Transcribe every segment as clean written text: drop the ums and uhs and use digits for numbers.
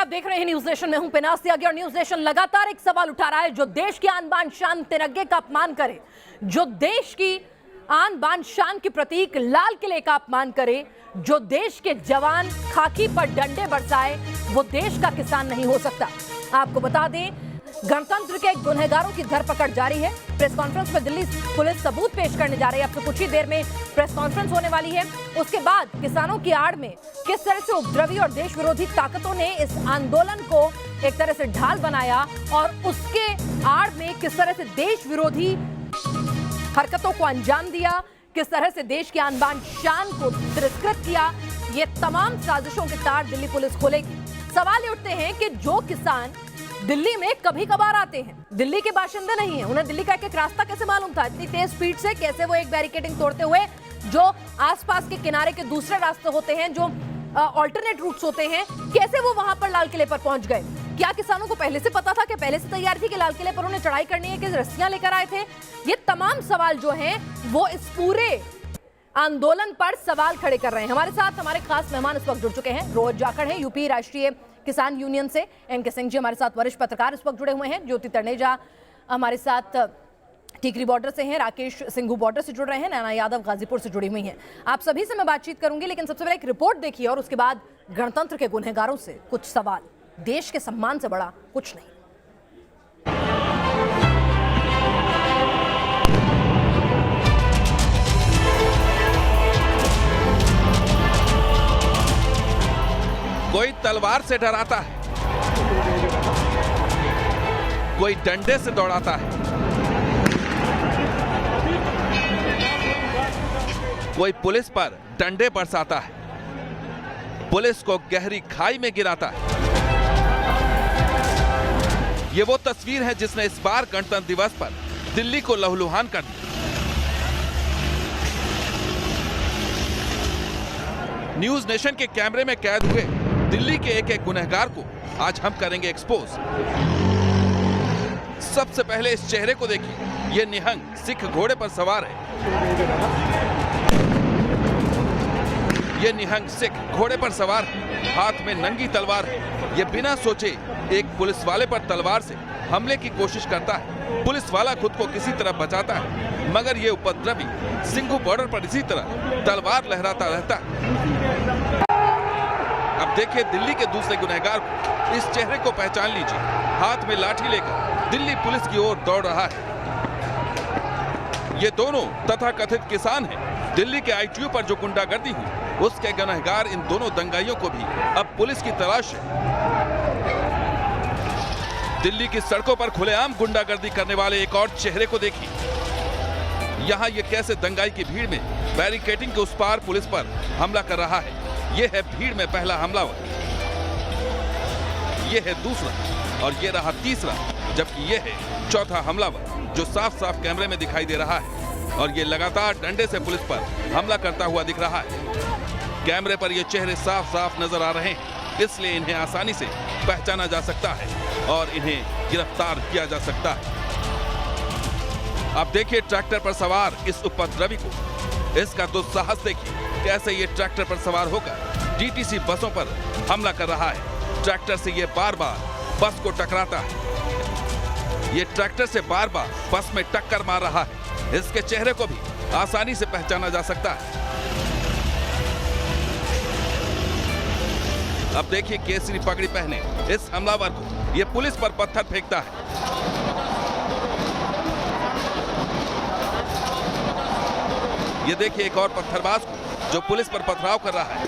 आप देख रहे हैं न्यूज नेशन में हूं पिनास त्यागी और न्यूज नेशन लगातार एक सवाल उठा रहा है। जो देश की आन बान शान तिरंगे का अपमान करे, जो देश की आन बान शान के प्रतीक लाल किले का अपमान करे, जो देश के जवान खाकी पर डंडे बरसाए, वो देश का किसान नहीं हो सकता। आपको बता दें, गणतंत्र के गुनहगारों की धरपकड़ जारी है। प्रेस कॉन्फ्रेंस में दिल्ली पुलिस सबूत पेश करने जा रही है। अब तो कुछ ही देर में प्रेस कॉन्फ्रेंस होने वाली है। उसके बाद किसानों की आड़ में किस तरह से उपद्रवी और देश विरोधी ताकतों ने इस आंदोलन को एक तरह से ढाल बनाया और उसके आड़ में किस तरह से देश विरोधी हरकतों को अंजाम दिया, किस तरह से देश की आन बान शान को तिरस्कृत किया, ये तमाम साजिशों के तार दिल्ली पुलिस खोलेगी। सवाल ये उठते हैं कि जो किसान दिल्ली में कभी कभार आते हैं, दिल्ली के बाशिंदे नहीं हैं, उन्हें दिल्ली का एक रास्ता कैसे मालूम था? इतनी तेज स्पीड से कैसे वो एक बैरिकेडिंग तोड़ते हुए जो आसपास के किनारे के दूसरे रास्ते होते हैं, जो ऑल्टरनेट रूट्स होते हैं, कैसे वो वहां पर लाल किले पर पहुंच गए? क्या किसानों को पहले से पता था कि पहले से तैयार थी कि लाल किले पर उन्हें चढ़ाई करनी है, कि रस्सियां लेकर आए थे? ये तमाम सवाल जो हैं वो इस पूरे आंदोलन पर सवाल खड़े कर रहे हैं। हमारे साथ हमारे खास मेहमान इस वक्त जुड़ चुके हैं। रोहित जाखड़ हैं, यूपी राष्ट्रीय किसान यूनियन से। एनके सिंह जी हमारे साथ वरिष्ठ पत्रकार इस वक्त जुड़े हुए हैं। ज्योति तनेजा हमारे साथ टिकरी बॉर्डर से हैं। राकेश सिंघू बॉर्डर से जुड़ रहे हैं। नैना यादव गाजीपुर से जुड़ी हुई हैं। आप सभी से मैं बातचीत करूंगी, लेकिन सबसे पहले एक रिपोर्ट देखिए और उसके बाद गणतंत्र के गुनहगारों से कुछ सवाल। देश के सम्मान से बड़ा कुछ नहीं। कोई तलवार से डराता है, कोई डंडे से दौड़ाता है, कोई पुलिस पर डंडे बरसाता है, पुलिस को गहरी खाई में गिराता है। ये वो तस्वीर है जिसने इस बार गणतंत्र दिवस पर दिल्ली को लहूलुहान कर दिया। न्यूज नेशन के कैमरे में कैद हुए दिल्ली के एक एक गुनहगार को आज हम करेंगे एक्सपोज। सबसे पहले इस चेहरे को देखिए। ये निहंग सिख घोड़े पर सवार है। ये निहंग सिख घोड़े पर सवार है, हाथ में नंगी तलवार है। ये बिना सोचे एक पुलिस वाले पर तलवार से हमले की कोशिश करता है। पुलिस वाला खुद को किसी तरह बचाता है, मगर ये उपद्रवी सिंघू बॉर्डर पर इसी तरह तलवार लहराता रहता है। अब देखिए दिल्ली के दूसरे गुनहगार को। इस चेहरे को पहचान लीजिए। हाथ में लाठी लेकर दिल्ली पुलिस की ओर दौड़ रहा है। ये दोनों तथाकथित किसान हैं। दिल्ली के आईटीओ पर जो गुंडागर्दी हुई, उसके गुनहगार इन दोनों दंगाइयों को भी अब पुलिस की तलाश है। दिल्ली की सड़कों पर खुलेआम गुंडागर्दी करने वाले एक और चेहरे को देखिए। यहाँ ये कैसे दंगाई की भीड़ में बैरिकेडिंग के उस पार पुलिस पर हमला कर रहा है। ये है भीड़ में पहला हमलावर, ये है दूसरा और ये रहा तीसरा, जबकि ये है चौथा हमलावर जो साफ साफ कैमरे में दिखाई दे रहा है और ये लगातार डंडे से पुलिस पर हमला करता हुआ दिख रहा है। कैमरे पर ये चेहरे साफ साफ नजर आ रहे हैं, इसलिए इन्हें आसानी से पहचाना जा सकता है और इन्हें गिरफ्तार किया जा सकता है। अब देखिए ट्रैक्टर पर सवार इस उपद्रवी को। इसका दुस्साहस देखिए, कैसे ये ट्रैक्टर पर सवार होकर डीटीसी बसों पर हमला कर रहा है। ट्रैक्टर से ये बार बार बस को टकराता है। ये ट्रैक्टर से बार बार बस में टक्कर मार रहा है। इसके चेहरे को भी आसानी से पहचाना जा सकता है। अब देखिए केसरी पगड़ी पहने इस हमलावर को। ये पुलिस पर पत्थर फेंकता है। ये देखिए एक और पत्थरबाज को जो पुलिस पर पथराव कर रहा है।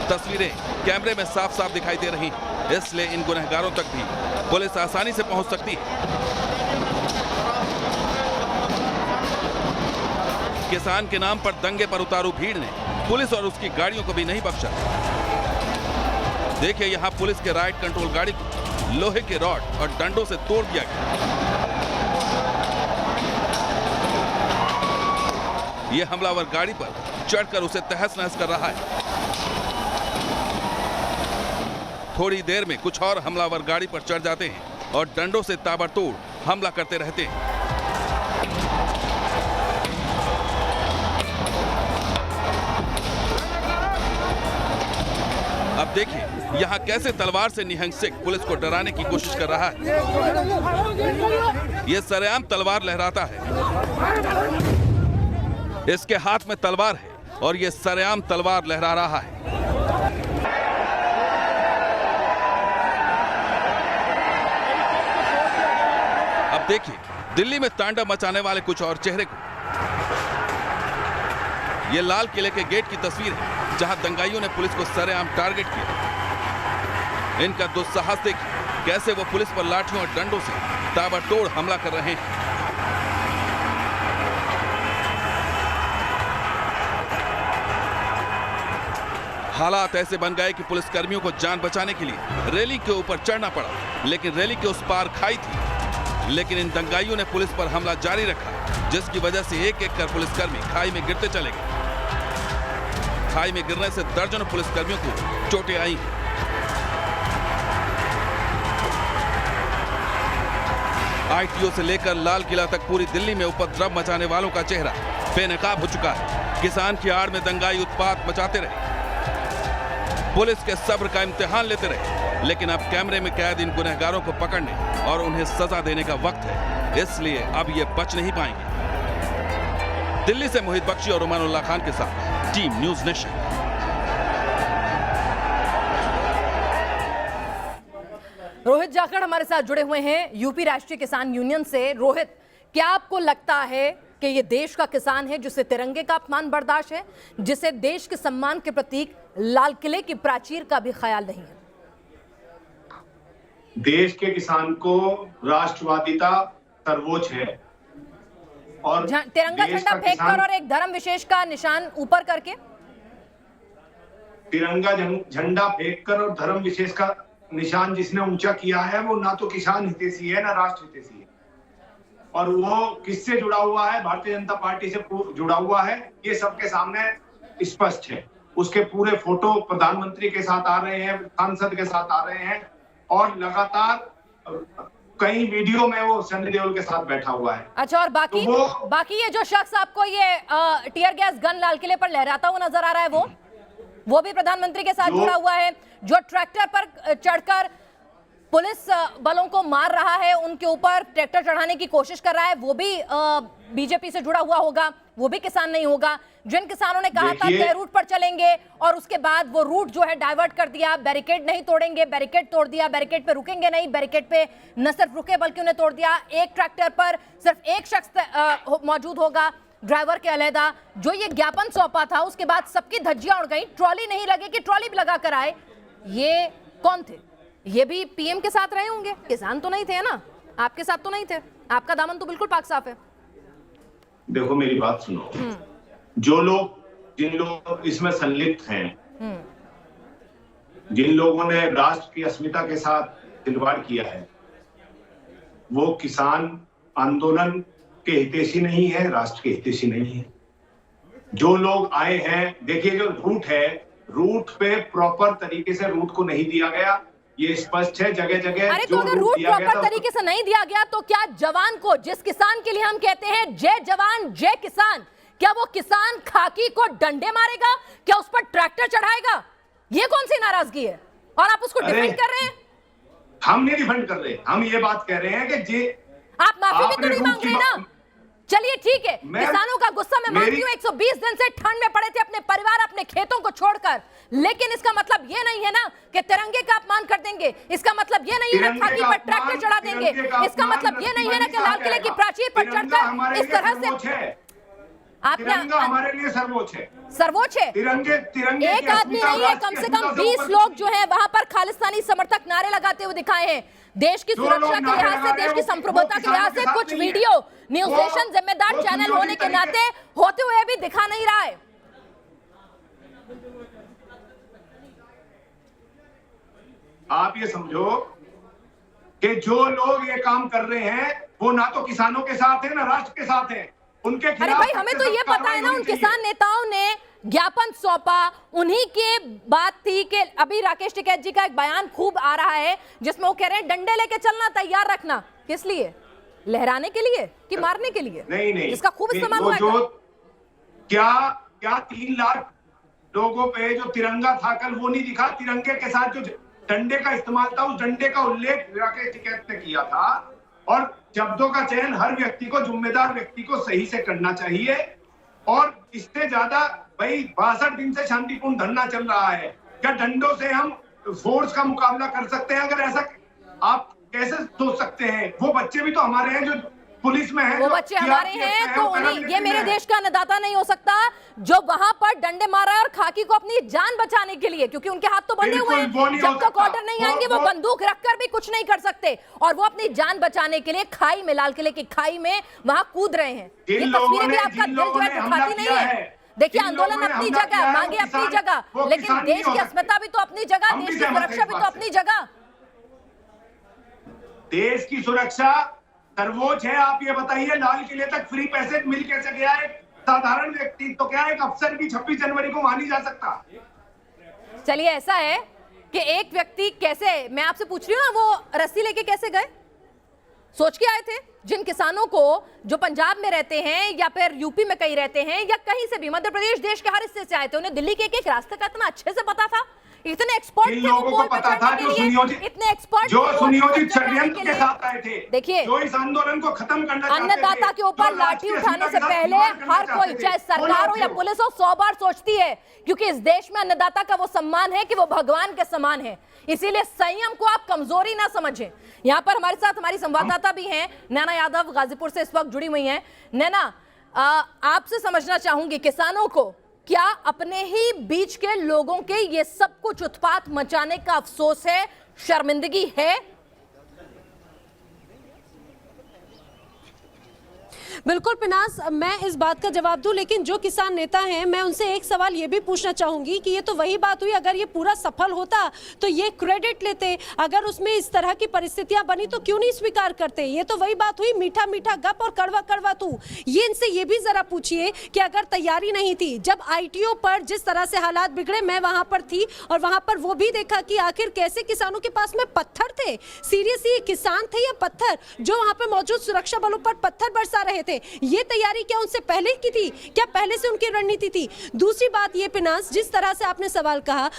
तस्वीरें कैमरे में साफ साफ दिखाई दे रही हैं, इसलिए इन गुनहगारों तक भी पुलिस आसानी से पहुंच सकती है। किसान के नाम पर दंगे पर उतारू भीड़ ने पुलिस और उसकी गाड़ियों को भी नहीं बख्शा। देखिए यहां पुलिस के राइट कंट्रोल गाड़ी को लोहे के रॉड और डंडों से तोड़ दिया गया। ये हमलावर गाड़ी पर चढ़कर उसे तहस नहस कर रहा है। थोड़ी देर में कुछ और हमलावर गाड़ी पर चढ़ जाते हैं और डंडों से ताबड़तोड़ हमला करते रहते हैं। अब देखिए यहाँ कैसे तलवार से निहंग सिख पुलिस को डराने की कोशिश कर रहा है। ये सरेआम तलवार लहराता है, इसके हाथ में तलवार है और ये सरेआम तलवार लहरा रहा है। अब देखिए दिल्ली में तांडव मचाने वाले कुछ और चेहरे को। ये लाल किले के गेट की तस्वीर है जहां दंगाइयों ने पुलिस को सरेआम टारगेट किया। इनका दुस्साहस देखिए, कैसे वो पुलिस पर लाठियों और डंडों से ताबड़तोड़ हमला कर रहे हैं। हालात ऐसे बन गए कि पुलिस कर्मियों को जान बचाने के लिए रैली के ऊपर चढ़ना पड़ा, लेकिन रैली के उस पार खाई थी। लेकिन इन दंगाइयों ने पुलिस पर हमला जारी रखा, जिसकी वजह से एक एक कर पुलिसकर्मी खाई में गिरते चले गए। खाई में गिरने से दर्जनों पुलिसकर्मियों को चोटें आई। आईटीओ से लेकर लाल किला तक पूरी दिल्ली में उपद्रव मचाने वालों का चेहरा बेनकाब हो चुका है। किसान की आड़ में दंगाई उत्पात मचाते रहे, पुलिस के सब्र का इम्तिहान लेते रहे, लेकिन अब कैमरे में कैद इन गुनहगारों को पकड़ने और उन्हें सजा देने का वक्त है, इसलिए अब ये बच नहीं पाएंगे। दिल्ली से मोहित बख्शी और उमरुल्लाह खान के साथ team news nation. Rohit Jakhar हमारे साथ जुड़े हुए हैं यूपी राष्ट्रीय किसान यूनियन से। रोहित, क्या आपको लगता है कि ये देश का किसान है जिसे तिरंगे का अपमान बर्दाश्त है, जिसे देश के सम्मान के प्रतीक लाल किले की प्राचीर का भी ख्याल नहीं है? देश के किसान को राष्ट्रवादिता सर्वोच्च है और तिरंगा झंडा फेंककर और एक धर्म विशेष का निशान ऊपर करके, तिरंगा झंडा फेंककर और धर्म विशेष का निशान जिसने ऊंचा किया है वो ना तो किसान हितैषी है ना राष्ट्र हितैषी है। और वो किससे जुड़ा हुआ है? भारतीय जनता पार्टी से जुड़ा हुआ है, ये सबके सामने स्पष्ट है। उसके पूरे फोटो प्रधानमंत्री के साथ आ रहे हैं, सांसद के साथ आ रहे हैं और लगातार कई वीडियो में वो सनी देओल के साथ बैठा हुआ है। अच्छा, और बाकी तो बाकी ये जो शख्स आपको ये टियर गैस गन लाल किले पर लहराता हुआ नजर आ रहा है, वो भी प्रधानमंत्री के साथ जुड़ा हुआ है। जो ट्रैक्टर पर चढ़कर पुलिस बलों को मार रहा है, उनके ऊपर ट्रैक्टर चढ़ाने की कोशिश कर रहा है, वो भी बीजेपी से जुड़ा हुआ होगा, वो भी किसान नहीं होगा। जिन किसानों ने कहा था कि रूट पर चलेंगे और उसके बाद वो रूट जो है डाइवर्ट कर दिया, बैरिकेड नहीं तोड़ेंगे, बैरिकेड तोड़ दिया, बैरिकेड पे रुकेंगे नहीं, बैरिकेड पे न सिर्फ रुके बल्कि उन्हें तोड़ दिया। एक ट्रैक्टर पर सिर्फ एक शख्स मौजूद होगा, ड्राइवर के अलहदा। जो ये ज्ञापन सौंपा था उसके बाद सबकी धज्जियां उड़ गई, ट्रॉली नहीं लगेगी, ट्रॉली भी लगा कर आए। ये कौन थे? ये भी पीएम के साथ रहे होंगे, किसान तो नहीं थे ना, आपके साथ तो नहीं थे, आपका दामन तो बिल्कुल पाक साफ है। देखो मेरी बात सुनो, जो लोग जिन लोग इसमें संलिप्त हैं, जिन लोगों ने राष्ट्र की अस्मिता के साथ खिलवाड़ किया है, वो किसान आंदोलन के हितैषी नहीं है, राष्ट्र के हितैषी नहीं है। जो लोग आए हैं, देखिए जो रूट है, रूट पे प्रॉपर तरीके से रूट को नहीं दिया गया, ये स्पष्ट है जगह जगह। अरे तो अगर रूट प्रॉपर तरीके से नहीं दिया गया तो क्या जवान को, जिस किसान के लिए हम कहते हैं जय जवान जय किसान, क्या वो किसान खाकी को डंडे मारेगा? क्या उस पर ट्रैक्टर चढ़ाएगा? ये कौन सी नाराजगी है? और आप उसको डिफेंड कर रहे हैं? हम नहीं डिफेंड कर रहे, हम ये बात कह रहे हैं कि आप माफी भी तो नहीं मांग रहे ना। चलिए ठीक है, किसानों का गुस्सा मैं मानती हूँ, 120 दिन से ठंड में पड़े थे अपने परिवार अपने खेतों को छोड़कर, लेकिन इसका मतलब ये नहीं है ना कि तिरंगे का अपमान कर देंगे। इसका मतलब ये नहीं है ना खाकी पर ट्रैक्टर चढ़ा देंगे। इसका मतलब ये नहीं है ना कि लाल किले की प्राचीर पर चढ़कर इस तरह से आपने, हमारे लिए सर्वोच्च है, सर्वोच्च है। तिरंगे एक आदमी नहीं है, कम से कम 20 लोग जो है वहां पर खालिस्तानी समर्थक नारे लगाते हुए दिखाए हैं। देश की सुरक्षा के लिहाज से, देश की संप्रभुता के लिहाज से कुछ वीडियो न्यूज नेशन जिम्मेदार चैनल होने के नाते होते हुए भी दिखा नहीं रहा है। आप ये समझो कि जो लोग ये काम कर रहे हैं वो ना तो किसानों के साथ है ना राष्ट्र के साथ है, उनके खिलाफ। अरे भाई हमें तो ये पता है ना, उन किसान नेताओं ने ज्ञापन सौंपा, उन्हीं की बात थी कि अभी राकेश टिकैत जी का एक बयान खूब आ रहा है जिसमें वो कह रहे हैं डंडे लेके चलना, तैयार रखना। किस लिए? लहराने के लिए कि मारने के लिए? नहीं, इसका खूब इस्तेमाल हुआ है। क्या 3 लाख लोगों पे जो तिरंगा था कल वो नहीं दिखा? तिरंगे के साथ जो डंडे का इस्तेमाल था, उस डंडे का उल्लेख राकेश टिकैत ने किया था। और शब्दों का चयन हर व्यक्ति को, जिम्मेदार व्यक्ति को सही से करना चाहिए। और इससे ज्यादा भाई 62 दिन से शांतिपूर्ण धरना चल रहा है, क्या डंडों से हम फोर्स का मुकाबला कर सकते हैं? अगर ऐसा आप कैसे सोच सकते हैं? वो बच्चे भी तो हमारे हैं जो पुलिस में हैं, वो बच्चे हमारे हैं, तो उन्हीं, ये मेरे देश का अन्नदाता नहीं हो सकता जो वहां पर डंडे मारा है और खाकी को अपनी जान बचाने के लिए, क्योंकि उनके हाथ तो बंधे हुए हैं, जब तक ऑर्डर नहीं आएंगे वो बंदूक रखकर भी कुछ नहीं कर सकते, और वो अपनी जान बचाने के लिए खाई में, लाल किले की खाई में वहां कूद रहे हैं। ये तस्वीरें भी आपका दिल जो है दुखाती नहीं है? देखिए, आंदोलन अपनी जगह, मांगे अपनी जगह, लेकिन देश की अस्मिता भी तो अपनी जगह, देश की सुरक्षा भी तो अपनी जगह। देश की सुरक्षा सर्वोच्च है। आप ये बताइए, लाल किले तक फ्री पैसेज मिल कैसे गया? एक साधारण व्यक्ति तो क्या एक अफसर भी 26 जनवरी को वहां नहीं जा सकता? चलिए, ऐसा है कि एक व्यक्ति कैसे, मैं आपसे पूछ रही हूँ ना, वो रस्सी लेके कैसे गए? सोच के आए थे? जिन किसानों को जो पंजाब में रहते हैं या फिर यूपी में कहीं रहते हैं या कहीं से भी, मध्य प्रदेश देश के हर हिस्से से आए थे, उन्हें दिल्ली के एक रास्ते का इतना अच्छे से पता था, इतने एक्सपर्ट थे, लोगों को पता था जो सुनियोजित, इतने एक्सपर्ट, जो सुनियोजित षड्यंत्र के साथ आए थे। देखिए, जो इस आंदोलन को खत्म करना चाहते थे, अन्नदाता के ऊपर लाठी उठाने से पहले हर कोई, चाहे सरकार हो या पुलिस हो, 100 बार सोचती है, क्योंकि इस देश में अन्नदाता का वो सम्मान है कि वो भगवान के समान है। इसीलिए संयम को आप कमजोरी ना समझें। यहाँ पर हमारे साथ हमारी संवाददाता भी हैं, नैना यादव गाजीपुर से इस वक्त जुड़ी हुई हैं। नैना, आपसे समझना चाहूंगी, किसानों को क्या अपने ही बीच के लोगों के ये सब कुछ उत्पात मचाने का अफसोस है, शर्मिंदगी है? बिल्कुल पिनास, मैं इस बात का जवाब दूं, लेकिन जो किसान नेता हैं, मैं उनसे एक सवाल ये भी पूछना चाहूंगी कि ये तो वही बात हुई, अगर ये पूरा सफल होता तो ये क्रेडिट लेते, अगर उसमें इस तरह की परिस्थितियां बनी तो क्यों नहीं स्वीकार करते? ये तो वही बात हुई, मीठा मीठा गप और कड़वा कड़वा तू। ये इनसे ये भी जरा पूछिए कि अगर तैयारी नहीं थी, जब ITO पर जिस तरह से हालात बिगड़े, मैं वहां पर थी और वहां पर वो भी देखा कि आखिर कैसे किसानों के पास में पत्थर थे। सीरियसली, किसान थे या पत्थर जो वहां पर मौजूद सुरक्षा बलों पर पत्थर बरसा रहे थे? ये तैयारी क्या उनसे पहले की थी? क्या पहले से उनकी रणनीति थी? दूसरी बात ये पिनास, जिस तरह से आपने सवाल कहा,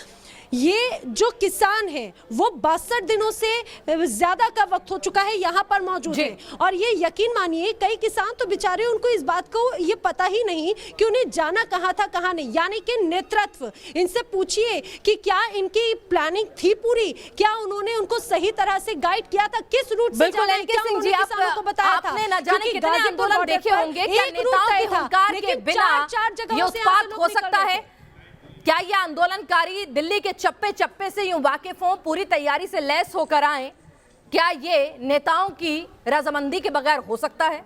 ये जो किसान है वो 62 दिनों से ज्यादा का वक्त हो चुका है यहाँ पर मौजूद है, और ये यकीन मानिए कई किसान तो बेचारे, उनको इस बात को ये पता ही नहीं कि उन्हें जाना कहाँ था कहाँ नहीं, यानी कि नेतृत्व। इनसे पूछिए कि क्या इनकी प्लानिंग थी पूरी, क्या उन्होंने उनको सही तरह से गाइड किया था, किस रूट से जाना है, क्या उन्होंने किसानों को बताया था? आपने न जाने कितने आंदोलन देखे होंगे, क्या नेताओं के हुंकार के बिना ये उत्पात हो सकता है? क्या ये आंदोलनकारी दिल्ली के चप्पे चप्पे से यूं वाकिफ हों, पूरी तैयारी से लैस होकर आए? क्या ये नेताओं की रजामंदी के बगैर हो सकता है?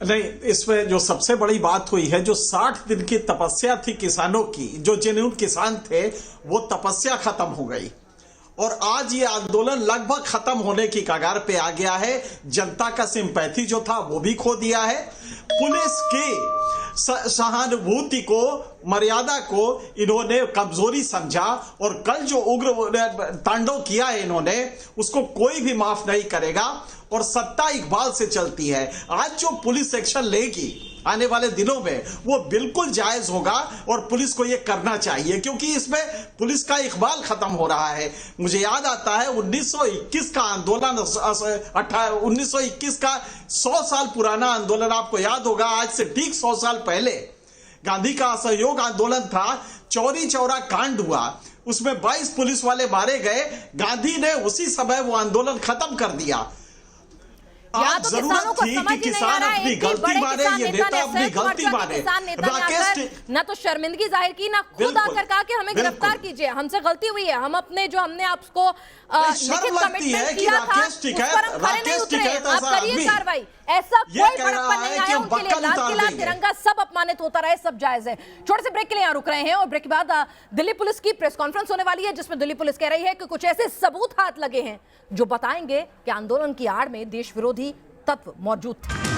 नहीं, इसमें जो सबसे बड़ी बात हुई है, जो 60 दिन की तपस्या थी किसानों की, जो जेन्युइन किसान थे, वो तपस्या खत्म हो गई और आज ये आंदोलन लगभग खत्म होने की कगार पे आ गया है। जनता का सिंपैथी जो था वो भी खो दिया है। पुलिस की सहानुभूति को, मर्यादा को इन्होंने कमजोरी समझा और कल जो उग्र तांडव किया है इन्होंने, उसको कोई भी माफ नहीं करेगा और सत्ता इकबाल से चलती है। आज जो पुलिस एक्शन लेगी आने वाले दिनों में, वो बिल्कुल जायज होगा और पुलिस को ये करना चाहिए, क्योंकि इसमें पुलिस का इकबाल खत्म हो रहा है। मुझे याद आता है 1921 का आंदोलन, 1921 का 100 साल पुराना आंदोलन आपको याद होगा। आज से ठीक 100 साल पहले गांधी का असहयोग आंदोलन था, चौरी चौरा कांड हुआ, उसमें 22 पुलिस वाले मारे गए। गांधी ने उसी समय वो आंदोलन खत्म कर दिया। यहाँ तो किसानों को समझ ही नहीं आ रहा है, एक बड़े किसान नेता ने अक्षय कुमार किसान नेता ने आकर ना तो शर्मिंदगी जाहिर की, ना खुद आकर कहा कि हमें गिरफ्तार कीजिए, हमसे गलती हुई है, हम अपने जो हमने आपको लिखित कमिटमेंट किया था उस पर हम खरे नहीं उतरे, आप करिए कार्रवाई। ऐसा कोई बड़प्पन नहीं आया उनके लिए। लाल किला, तिरंगा सब अपमानित होता रहे, सब जायज है। छोटे से ब्रेक के लिए यहाँ रुक रहे हैं और ब्रेक के बाद दिल्ली पुलिस की प्रेस कॉन्फ्रेंस होने वाली है, जिसमें दिल्ली पुलिस कह रही है कि कुछ ऐसे सबूत हाथ लगे हैं जो बताएंगे कि आंदोलन की आड़ में देश विरोधी तत्व मौजूद थे।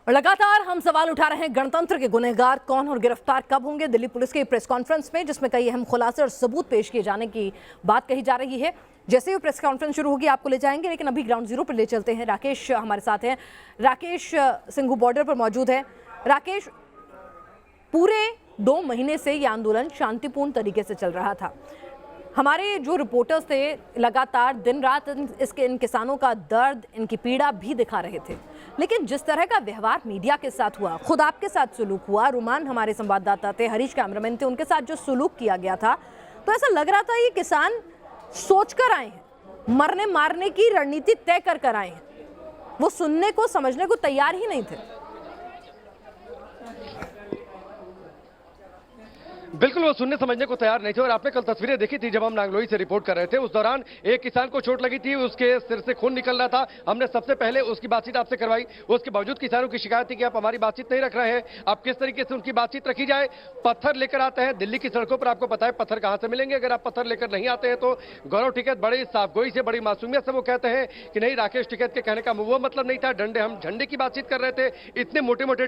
लगातार हम सवाल उठा रहे हैं, गणतंत्र के गुनहगार कौन और गिरफ्तार कब होंगे? दिल्ली पुलिस की प्रेस कॉन्फ्रेंस में, जिसमें कई अहम खुलासे और सबूत पेश किए जाने की बात कही जा रही है। जैसे ही प्रेस कॉन्फ्रेंस शुरू होगी आपको ले जाएंगे, लेकिन अभी ग्राउंड जीरो पर ले चलते हैं। राकेश हमारे साथ हैं, राकेश सिंघू बॉर्डर पर मौजूद है। राकेश, पूरे 2 महीने से ये आंदोलन शांतिपूर्ण तरीके से चल रहा था। हमारे जो रिपोर्टर्स थे लगातार दिन रात इन किसानों का दर्द, इनकी पीड़ा भी दिखा रहे थे, लेकिन जिस तरह का व्यवहार मीडिया के साथ हुआ, खुद आपके साथ सुलूक हुआ, रुमान हमारे संवाददाता थे, हरीश कैमरामैन थे, उनके साथ जो सुलूक किया गया था, तो ऐसा लग रहा था ये किसान सोच कर आए हैं, मरने मारने की रणनीति तय कर आए हैं। वो सुनने को समझने को तैयार ही नहीं थे। बिल्कुल वो सुनने समझने को तैयार नहीं थे। और आपने कल तस्वीरें देखी थी जब हम नांगलोई से रिपोर्ट कर रहे थे, उस दौरान एक किसान को चोट लगी थी, उसके सिर से खून निकल रहा था। हमने सबसे पहले उसकी बातचीत आपसे करवाई। उसके बावजूद किसानों की शिकायत थी कि आप हमारी बातचीत नहीं रख रहे हैं, आप किस तरीके से उनकी बातचीत रखी जाए। पत्थर लेकर आते हैं दिल्ली की सड़कों पर, आपको पता है पत्थर कहां से मिलेंगे। अगर आप पत्थर लेकर नहीं आते हैं तो गौरव टिकैत बड़ी साफगोई से, बड़ी मासूमियत से वो कहते हैं कि नहीं, राकेश टिकैत के कहने का वो मतलब नहीं था, डंडे, हम झंडे की बातचीत कर रहे थे। इतने मोटे मोटे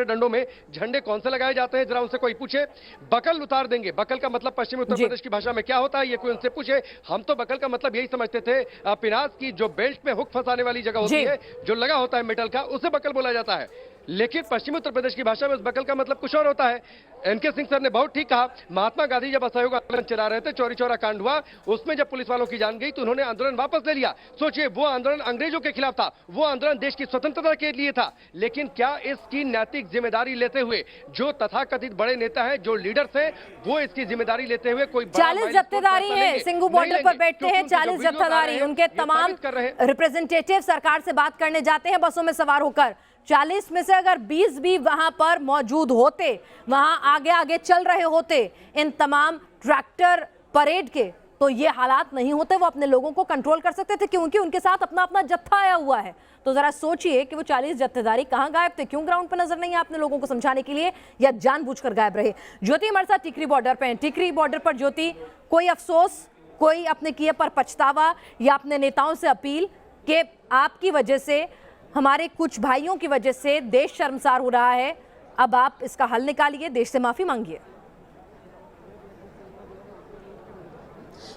डंडों में झंडे कौन से लगाए जाते हैं, जरा उनसे कोई पूछे। बकल उतार देंगे, बकल का मतलब पश्चिमी उत्तर प्रदेश की भाषा में क्या होता है, ये कोई उनसे पूछे। हम तो बकल का मतलब यही समझते थे पिनाज की जो बेल्ट में हुक फंसाने वाली जगह होती है, जो लगा होता है मेटल का, उसे बकल बोला जाता है। लेकिन पश्चिमी उत्तर प्रदेश की भाषा में उस बकल का मतलब कुछ और होता है। एनके सिंह सर ने बहुत ठीक कहा, महात्मा गांधी जब असहयोग आंदोलन चला रहे थे, चौरी चौरा कांड हुआ, उसमें जब पुलिस वालों की जान गई तो उन्होंने आंदोलन वापस ले लिया। सोचिए, वो आंदोलन अंग्रेजों के खिलाफ था, वो आंदोलन देश की स्वतंत्रता के लिए था। लेकिन क्या इसकी नैतिक जिम्मेदारी लेते हुए जो तथाकथित बड़े नेता हैं, जो लीडर्स हैं, वो इसकी जिम्मेदारी लेते हुए कोई 40 जत्थेदारी हैं, सिंगू बॉर्डर पर बैठते हैं 40 जत्थेदारी, उनके तमाम रिप्रेजेंटेटिव सरकार से बात करने जाते हैं बसों में सवार होकर। 40 में से अगर 20 भी वहां पर मौजूद होते, वहां आगे आगे चल रहे होते इन तमाम ट्रैक्टर परेड के, तो ये हालात नहीं होते। वो अपने लोगों को कंट्रोल कर सकते थे, क्योंकि उनके साथ अपना अपना जत्था आया हुआ है। तो जरा सोचिए कि वो 40 जत्थेदारी कहां गायब थे, क्यों ग्राउंड पर नजर नहीं है अपने लोगों को समझाने के लिए, या जानबूझकर गायब रहे। ज्योति हमारे साथ टिकरी बॉर्डर पे है। टिकरी बॉर्डर पर ज्योति, कोई अफसोस, कोई अपने किए पर पछतावा, या अपने नेताओं से अपील कि आपकी वजह से, हमारे कुछ भाइयों की वजह से देश शर्मसार हो रहा है, अब आप इसका हल निकालिए, देश से माफी मांगिए।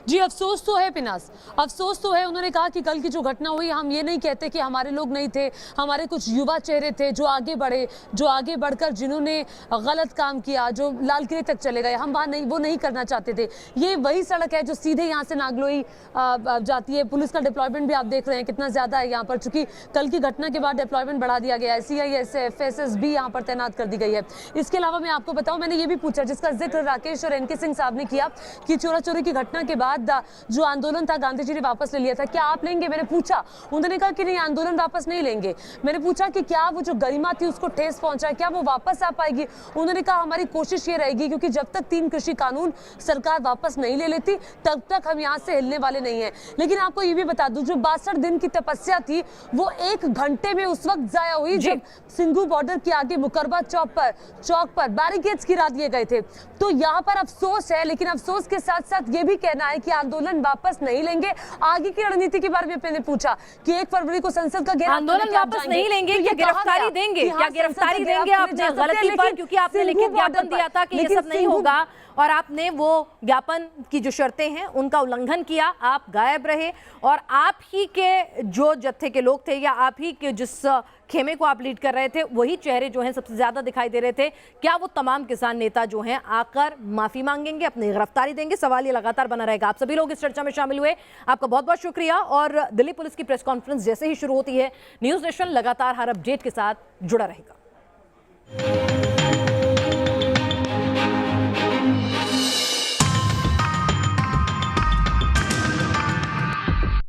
जी अफसोस तो है पिनास, अफसोस तो है। उन्होंने कहा कि कल की जो घटना हुई, हम ये नहीं कहते कि हमारे लोग नहीं थे, हमारे कुछ युवा चेहरे थे जो आगे बढ़े, जो आगे बढ़कर जिन्होंने गलत काम किया, जो लाल किले तक चले गए, हम वहाँ नहीं, वो नहीं करना चाहते थे। ये वही सड़क है जो सीधे यहाँ से नागलोई जाती है। पुलिस का डिप्लॉयमेंट भी आप देख रहे हैं कितना ज़्यादा है यहाँ पर, चूंकि कल की घटना के बाद डिप्लॉयमेंट बढ़ा दिया गया है। CISF, FSS भी यहाँ पर तैनात कर दी गई है। इसके अलावा मैं आपको बताऊँ, मैंने ये भी पूछा जिसका जिक्र राकेश और NK सिंह साहब ने किया कि चोरा चोरी की घटना के बाद जो आंदोलन था गांधी जी ने वापस ले लिया था, क्या आप लेंगे? मैंने पूछा, उन्होंने कहा कि नहीं, आंदोलन वापस नहीं लेंगे। मैंने पूछा कि क्या वो जो गरिमा थी उसको ठेस पहुंचा है, क्या वो वापस आ पाएगी? उन्होंने कहा हमारी कोशिश ये रहेगी, क्योंकि जब तक 3 कृषि कानून सरकार वापस नहीं ले लेती तब तक हम यहाँ से हिलने वाले नहीं है। लेकिन आपको ये भी बता दूं, जो 62 दिन की तपस्या थी वो 1 घंटे में उस वक्त जाया हुई जब सिंघू बॉर्डर के आगे मुकरबा चौक पर बैरिकेड्स गिरा दिए गए थे। तो यहाँ पर अफसोस है, लेकिन अफसोस के साथ साथ ये भी कहना है कि आंदोलन वापस नहीं लेंगे। आगे की रणनीति के बारे में मैंने पूछा कि 1 फरवरी को संसद का घेराव, आंदोलन वापस नहीं लेंगे, क्या गिरफ्तारी देंगे? क्या गिरफ्तारी देंगे आपने गलती पर, क्योंकि आपने लिखित ज्ञापन दिया था कि ये सब नहीं होगा, और आपने वो ज्ञापन की जो शर्तें हैं उनका उल्लंघन किया, आप गायब रहे, और आप ही के जो जत्थे के लोग थे, या आप ही के जिस खेमे को आप लीड कर रहे थे, वही चेहरे जो हैं सबसे ज्यादा दिखाई दे रहे थे। क्या वो तमाम किसान नेता जो हैं आकर माफी मांगेंगे, अपनी गिरफ्तारी देंगे? सवाल ये लगातार बना रहेगा। आप सभी लोग इस चर्चा में शामिल हुए, आपका बहुत बहुत शुक्रिया। और दिल्ली पुलिस की प्रेस कॉन्फ्रेंस जैसे ही शुरू होती है, न्यूज़ नेशन लगातार हर अपडेट के साथ जुड़ा रहेगा।